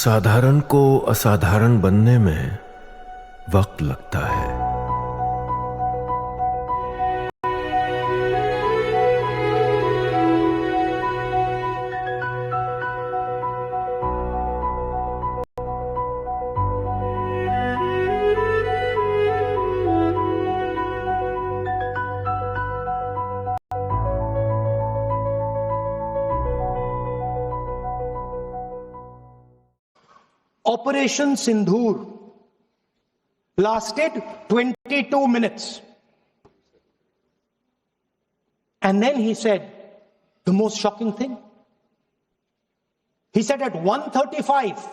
साधारण को असाधारण बनने में वक्त लगता है। Operation Sindhur lasted 22 minutes. And then he said the most shocking thing. He said at 1:35,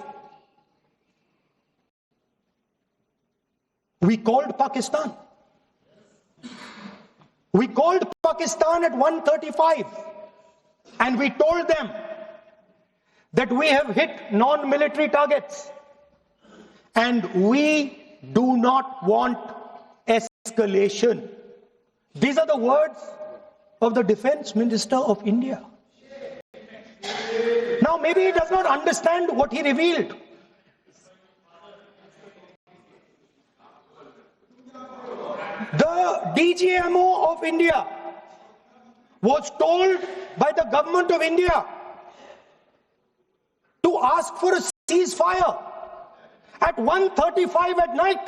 we called Pakistan. We called Pakistan at 1:35 and we told them that we have hit non-military targets and we do not want escalation. These are the words of the Defense Minister of India. Now maybe he does not understand what he revealed. The DGMO of India was told by the government of India to ask for a ceasefire at 1:35 at night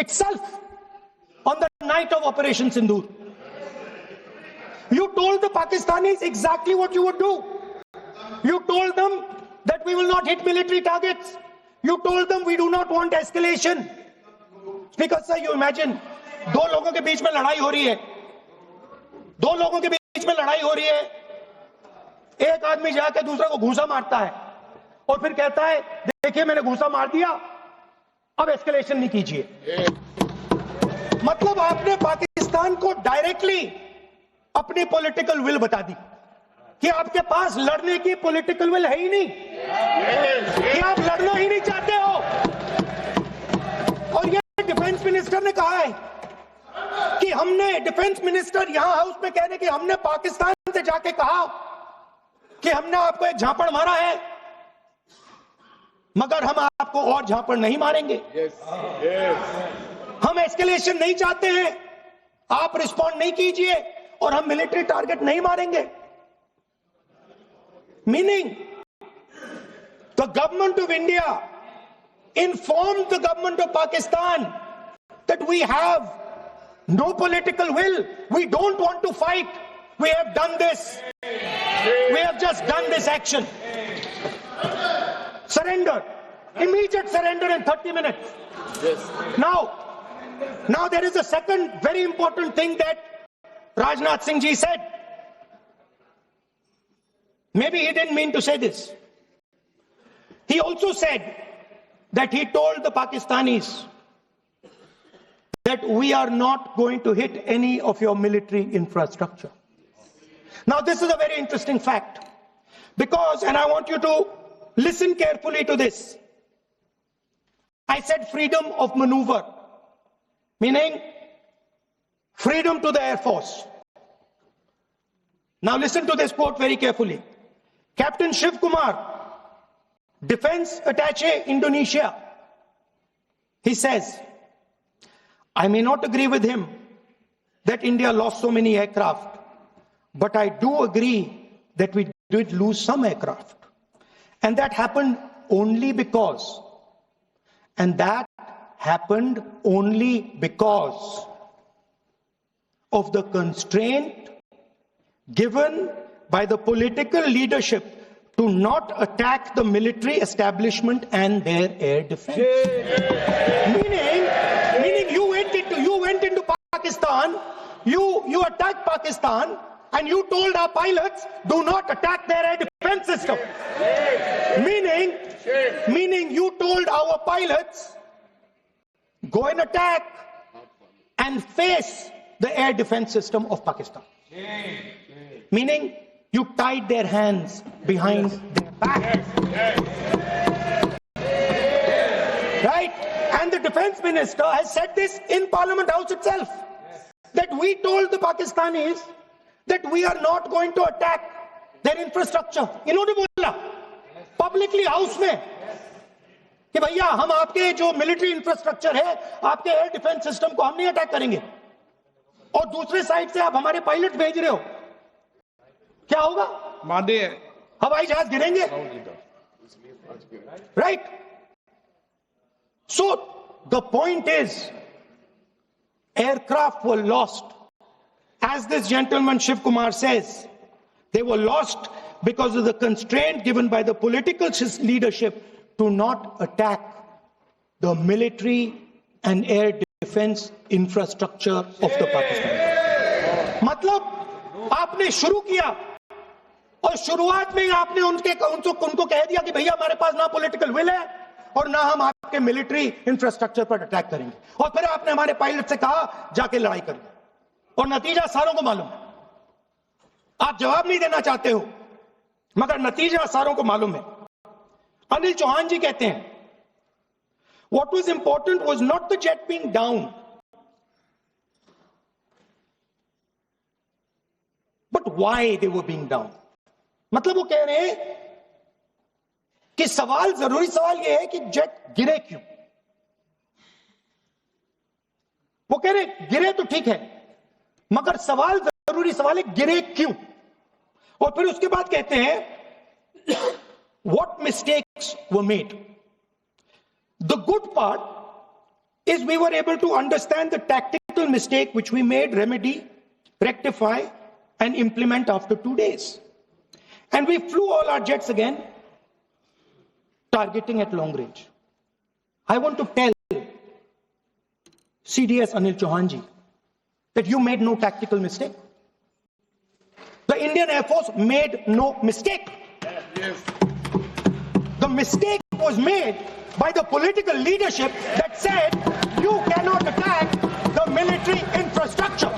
itself, on the night of Operation Sindhur. You told the Pakistanis exactly what you would do. You told them that we will not hit military targets. You told them we do not want escalation. Speaker sir, you imagine, दो लोगों के बीच में लड़ाई हो रही है, दो लोगों के बीच में लड़ाई हो रही है, एक आदमी जाके दूसरे को घूंसा मारता है और फिर कहता है देखिए मैंने घूंसा मार दिया, अब एस्केलेशन नहीं कीजिए। मतलब आपने पाकिस्तान को डायरेक्टली अपनी पॉलिटिकल विल बता दी कि आपके पास लड़ने की पॉलिटिकल विल है ही नहीं, कि आप लड़ना ही नहीं चाहते हो। और ये डिफेंस मिनिस्टर ने कहा है कि हमने, डिफेंस मिनिस्टर यहां हाउस में कहने कि हमने पाकिस्तान से जाके कहा कि हमने आपको एक झापड़ मारा है मगर हम आपको और झापड़ नहीं मारेंगे। हम एस्केलेशन नहीं चाहते हैं, आप रिस्पॉन्ड नहीं कीजिए और हम मिलिट्री टारगेट नहीं मारेंगे। Meaning the government of India informed the government of Pakistan that we have no political will, we don't want to fight, we have done this, we have just done this action. Surrender, immediate surrender in 30 minutes. Yes. Now there is a second very important thing that Rajnath Singh ji said. Maybe he didn't mean to say this. He also said that he told the Pakistanis that we are not going to hit any of your military infrastructure. Now this is a very interesting fact because, and I want you to listen carefully to this. I said freedom of maneuver, meaning freedom to the Air Force. Now listen to this quote very carefully. Captain Shiv Kumar, Defense Attaché Indonesia, he says, I may not agree with him that India lost so many aircraft, but I do agree that we did lose some aircraft. And that happened only because, of the constraint given by the political leadership to not attack the military establishment and their air defense. Meaning you went into Pakistan, you attacked Pakistan, and you told our pilots, do not attack their air defense system. Meaning you told our pilots, go and attack and face the air defense system of Pakistan. Meaning you tied their hands behind their back. Right? And the defense minister has said this in Parliament House itself. That we told the Pakistanis that we are not going to attack their infrastructure. इन्होंने बोला publicly house में कि भैया हम आपके जो military infrastructure है, आपके एयर डिफेंस सिस्टम को हम नहीं अटैक करेंगे, और दूसरे साइड से आप हमारे पायलट भेज रहे हो, क्या होगा? मादे हवाई जहाज गिरेंगे, right? So the point is, aircraft were lost. As this gentleman Shiv Kumar says, they were lost because of the constraint given by the political leadership to not attack the military and air defense infrastructure of the Pakistan. मतलब आपने शुरू किया और शुरुआत में ही आपने उनको कह दिया कि भैया हमारे पास ना पॉलिटिकल विल है और ना हम आपके मिलिट्री इंफ्रास्ट्रक्चर पर अटैक करेंगे, और फिर आपने हमारे पायलट से कहा जाके लड़ाई करिए, और नतीजा सारों को मालूम है। आप जवाब नहीं देना चाहते हो, मगर नतीजा सारों को मालूम है। अनिल चौहान जी कहते हैं, what was important was not the jet being down, but why they were being down. मतलब वो कह रहे हैं कि जरूरी सवाल यह है कि जेट गिरे क्यों। वो कह रहे गिरे तो ठीक है, मगर जरूरी सवाल है गिरे क्यों। और फिर उसके बाद कहते हैं what mistakes were made. The good part is we were able to understand the tactical mistake which we made, remedy, rectify and implement after 2 days. And we flew all our jets again, targeting at long range. I want to tell CDS Anil Chauhan ji that you made no tactical mistake. The Indian Air Force made no mistake. Yes. The mistake was made by the political leadership that said you cannot attack the military infrastructure.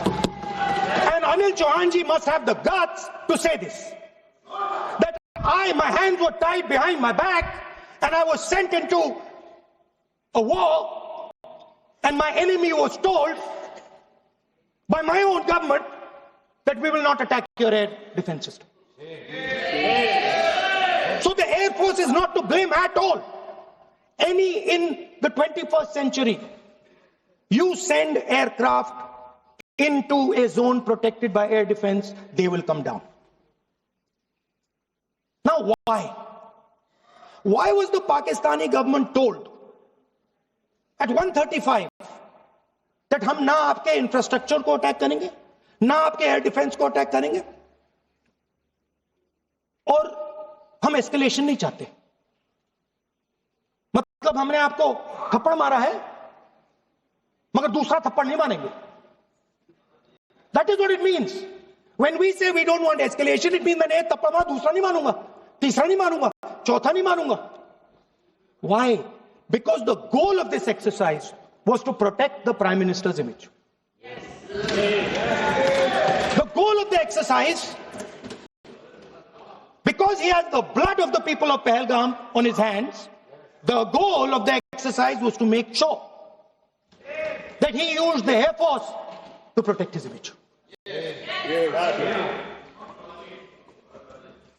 And Anil Chauhan ji must have the guts to say this. That my hands were tied behind my back, and I was sent into a war, and my enemy was told by my own government that we will not attack your air defense system. So the Air Force is not to blame at all. In the 21st century, you send aircraft into a zone protected by air defense, they will come down. Now why? Why was the Pakistani government told at 1:35 that हम ना आपके infrastructure को attack करेंगे, ना आपके air defence को attack करेंगे, और हम एस्केलेशन नहीं चाहते? मतलब हमने आपको थप्पड़ मारा है मगर दूसरा थप्पड़ नहीं मारेंगे. That is what it means. When we say we don't want escalation, it means मैंने एक थप्पड़ मारा, दूसरा नहीं मारूंगा, तीसरा नहीं मारूंगा, चौथा नहीं मारूंगा. Why? Because the goal of this exercise was to protect the Prime Minister's image. The goal of the exercise, because he has the blood of the people of Pahalgam on his hands, the goal of the exercise was to make sure that he used the Air Force to protect his image.